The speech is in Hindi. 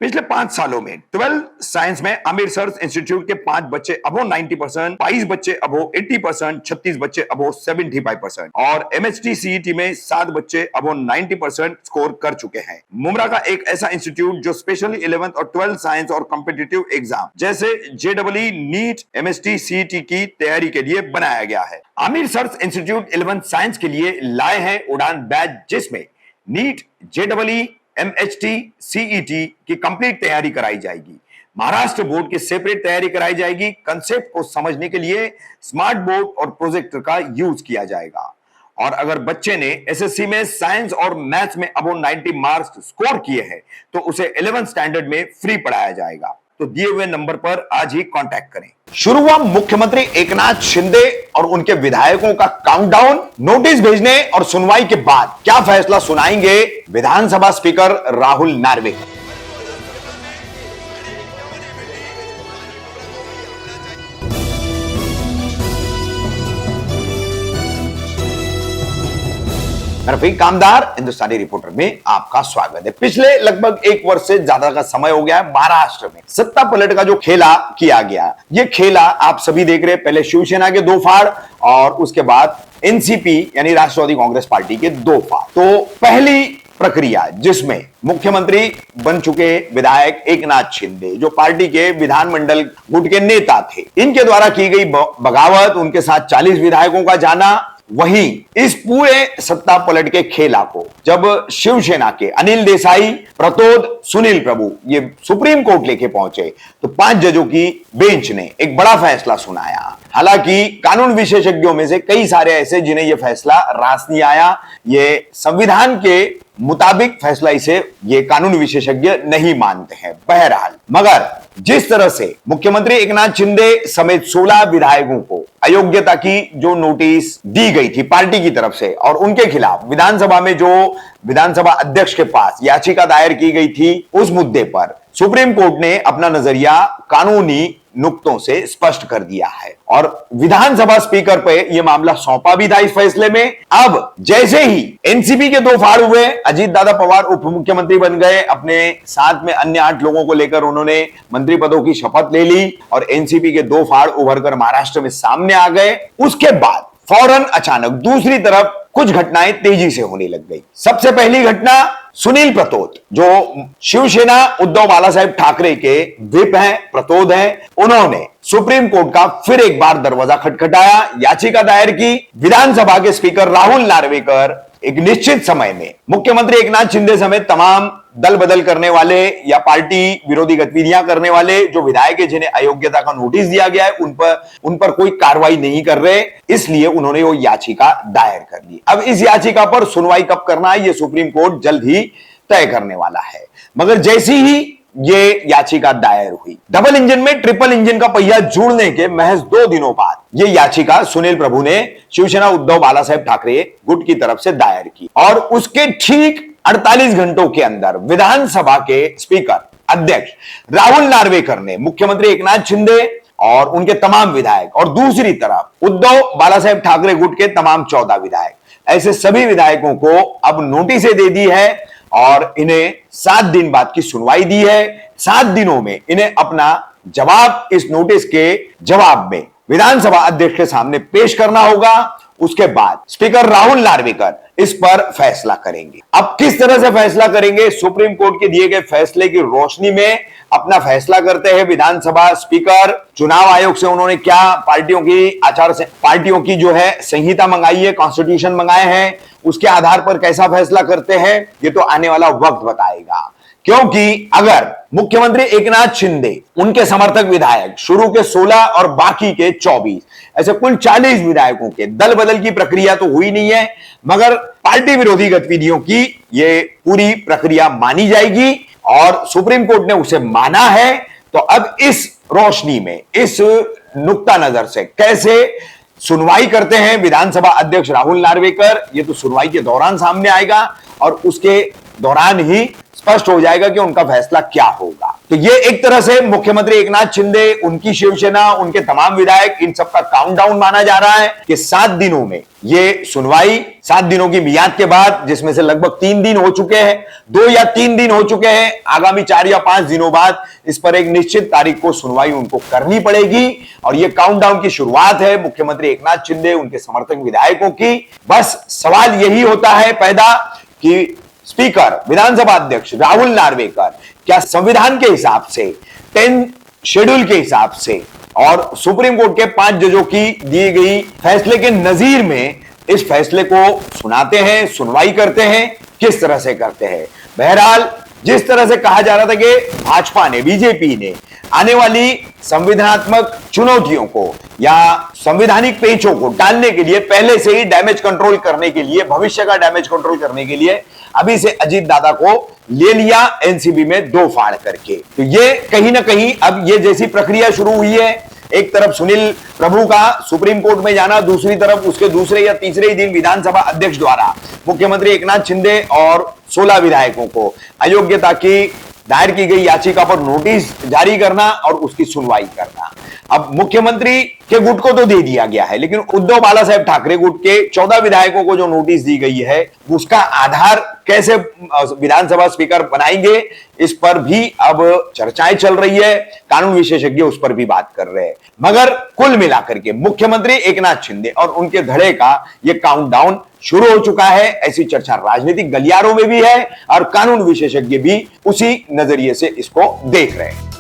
पिछले 5 सालों में 12 साइंस में आमिर सर्च इंस्टीट्यूट के 5 बच्चे अबो 90%, 22 बच्चे अबो 80%, 36 बच्चे अबो 75% और एमएचटी सीईटी में 7 बच्चे अबो 90% स्कोर कर चुके हैं। मुमरा का एक ऐसा इंस्टीट्यूट जो स्पेशली 11th और 12 साइंस और कॉम्पिटिटिव एग्जाम जैसे जेडब्ल्यू नीट एमएचटी सीईटी की तैयारी के लिए बनाया गया है। Aamir search institute 11th science के लिए लाए हैं उड़ान बैच, जिसमें नीट, जेडब्ल्यू, एमएचटी, सीईटी की कंप्लीट तैयारी कराई जाएगी। महाराष्ट्र बोर्ड की सेपरेट तैयारी कराई जाएगी। कंसेप्ट को समझने के लिए स्मार्ट बोर्ड और प्रोजेक्टर का यूज किया जाएगा। और अगर बच्चे ने एसएससी में साइंस और मैथ्स में अबो 90 मार्क्स स्कोर किए हैं तो उसे 11th स्टैंडर्ड में फ्री पढ़ाया जाएगा। तो दिए हुए नंबर पर आज ही कांटेक्ट करें। शुरू हुआ मुख्यमंत्री एकनाथ शिंदे और उनके विधायकों का काउंटडाउन। नोटिस भेजने और सुनवाई के बाद क्या फैसला सुनाएंगे विधानसभा स्पीकर राहुल नार्वेकर। रफीक कामदार हिंदुस्तानी रिपोर्टर में आपका स्वागत है। पिछले लगभग 1 वर्ष से ज्यादा का समय हो गया है महाराष्ट्र में सत्ता पलट का जो खेला किया गया, ये खेला आप सभी देख रहे हैं। पहले शिवसेना के 2 फाड़ और उसके बाद एनसीपी यानी राष्ट्रवादी कांग्रेस पार्टी के 2 फाड़। तो पहली प्रक्रिया जिसमें मुख्यमंत्री बन चुके विधायक एकनाथ शिंदे, जो पार्टी के विधानमंडल गुट के नेता थे, इनके द्वारा की गई बगावत, उनके साथ 40 विधायकों का जाना, वहीं इस पूरे सत्ता पलट के खेला को जब शिवसेना के अनिल देसाई, प्रतोद, सुनील प्रभु ये सुप्रीम कोर्ट लेके पहुंचे तो 5 जजों की बेंच ने एक बड़ा फैसला सुनाया। हालांकि कानून विशेषज्ञों में से कई सारे ऐसे जिन्हें यह फैसला रास नहीं आया, ये संविधान के मुताबिक फैसला इसे ये कानून विशेषज्ञ नहीं मानते हैं। बहरहाल, मगर जिस तरह से मुख्यमंत्री एकनाथ शिंदे समेत 16 विधायकों को अयोग्यता की जो नोटिस दी गई थी पार्टी की तरफ से और उनके खिलाफ विधानसभा में जो विधानसभा अध्यक्ष के पास याचिका दायर की गई थी, उस मुद्दे पर सुप्रीम कोर्ट ने अपना नजरिया कानूनी नुक्तों से स्पष्ट कर दिया है और विधानसभा स्पीकर पे यह मामला सौंपा भी था। इस फैसले में अब जैसे ही एनसीपी के 2 फाड़ हुए, अजीत दादा पवार उप मुख्यमंत्री बन गए, अपने साथ में अन्य 8 लोगों को लेकर उन्होंने मंत्री पदों की शपथ ले ली और एनसीपी के 2 फाड़ उभर कर महाराष्ट्र में सामने आ गए। उसके बाद फौरन अचानक दूसरी तरफ कुछ घटनाएं तेजी से होने लग गई। सबसे पहली घटना, सुनील प्रतोद जो शिवसेना उद्धव बालासाहेब ठाकरे के व्हिप हैं, प्रतोद हैं, उन्होंने सुप्रीम कोर्ट का फिर एक बार दरवाजा खटखटाया, याचिका दायर की। विधानसभा के स्पीकर राहुल नार्वेकर एक निश्चित समय में मुख्यमंत्री एकनाथ शिंदे समेत तमाम दल बदल करने वाले या पार्टी विरोधी गतिविधियां करने वाले जो विधायक है जिन्हें अयोग्यता का नोटिस दिया गया है उन पर कोई कार्रवाई नहीं कर रहे, इसलिए उन्होंने वो याचिका दायर कर ली। अब इस याचिका पर सुनवाई कब करना है ये सुप्रीम कोर्ट जल्द ही तय करने वाला है। मगर जैसी ही ये याचिका दायर हुई, डबल इंजन में ट्रिपल इंजन का पहिया जुड़ने के महज 2 दिनों बाद ये याचिका सुनील प्रभु ने शिवसेना उद्धव बालासाहेब ठाकरे गुट की तरफ से दायर की और उसके ठीक 48 घंटों के अंदर विधानसभा के स्पीकर अध्यक्ष राहुल नार्वेकर ने मुख्यमंत्री एकनाथ शिंदे और उनके तमाम विधायक और दूसरी तरफ उद्धव बालासाहेब ठाकरे गुट के तमाम 14 विधायक, ऐसे सभी विधायकों को अब नोटिसें दे दी है और इन्हें 7 दिन बाद की सुनवाई दी है। 7 दिनों में इन्हें अपना जवाब इस नोटिस के जवाब में विधानसभा अध्यक्ष के सामने पेश करना होगा। उसके बाद स्पीकर राहुल नार्वेकर इस पर फैसला करेंगे। अब किस तरह से फैसला करेंगे, सुप्रीम कोर्ट के दिए गए फैसले की रोशनी में अपना फैसला करते हैं विधानसभा स्पीकर। चुनाव आयोग से उन्होंने क्या पार्टियों की जो है संहिता मंगाई है, कॉन्स्टिट्यूशन मंगाए हैं, उसके आधार पर कैसा फैसला करते हैं ये तो आने वाला वक्त बताएगा। क्योंकि अगर मुख्यमंत्री एकनाथ शिंदे, उनके समर्थक विधायक शुरू के 16 और बाकी के 24 ऐसे कुल 40 विधायकों के दल बदल की प्रक्रिया तो हुई नहीं है, मगर पार्टी विरोधी गतिविधियों की ये पूरी प्रक्रिया मानी जाएगी और सुप्रीम कोर्ट ने उसे माना है। तो अब इस रोशनी में, इस नुक्ता नजर से कैसे सुनवाई करते हैं विधानसभा अध्यक्ष राहुल नार्वेकर, ये तो सुनवाई के दौरान सामने आएगा और उसके दौरान ही स्पष्ट हो जाएगा कि उनका फैसला क्या होगा। तो ये एक तरह से मुख्यमंत्री एकनाथ शिंदे, उनकी शिवसेना, उनके तमाम विधायक, इन सबका काउंटडाउन माना जा रहा है कि 7 दिनों में ये सुनवाई, 7 दिनों की मियाद के बाद, जिसमें से लगभग 3 दिन हो चुके हैं, 2 या 3 दिन हो चुके हैं, आगामी 4 या 5 दिनों बाद इस पर एक निश्चित तारीख को सुनवाई उनको करनी पड़ेगी। और ये काउंटडाउन की शुरुआत है मुख्यमंत्री एकनाथ शिंदे, उनके समर्थक विधायकों की। बस सवाल यही होता है पैदा कि स्पीकर, विधानसभा अध्यक्ष राहुल नार्वेकर क्या संविधान के हिसाब से, 10 शेड्यूल के हिसाब से और सुप्रीम कोर्ट के 5 जजों की दी गई फैसले के नजीर में इस फैसले को सुनाते हैं, सुनवाई करते हैं, किस तरह से करते हैं। बहरहाल जिस तरह से कहा जा रहा था कि भाजपा ने, बीजेपी ने आने वाली संविधानात्मक चुनौतियों को या संवैधानिक पेचों को टालने के लिए, पहले से ही डैमेज कंट्रोल करने के लिए, भविष्य का डैमेज कंट्रोल करने के लिए अभी से अजीत दादा को ले लिया एनसीबी में 2 फाड़ करके। तो ये कहीं ना कहीं अब ये जैसी प्रक्रिया शुरू हुई है, एक तरफ सुनील प्रभु का सुप्रीम कोर्ट में जाना, दूसरी तरफ उसके दूसरे या तीसरे ही दिन विधानसभा अध्यक्ष द्वारा मुख्यमंत्री एकनाथ शिंदे और 16 विधायकों को अयोग्यता की दायर की गई याचिका पर नोटिस जारी करना और उसकी सुनवाई करना। अब मुख्यमंत्री के गुट को तो दे दिया गया है, लेकिन उद्धव बाला साहेब ठाकरे गुट के 14 विधायकों को जो नोटिस दी गई है, उसका आधार कैसे विधानसभा स्पीकर बनाएंगे, इस पर भी अब चर्चाएं चल रही है। कानून विशेषज्ञ उस पर भी बात कर रहे हैं। मगर कुल मिलाकर के मुख्यमंत्री एकनाथ शिंदे और उनके धड़े का यह काउंटडाउन शुरू हो चुका है, ऐसी चर्चा राजनीतिक गलियारों में भी है और कानून विशेषज्ञ भी उसी नजरिए से इसको देख रहे हैं।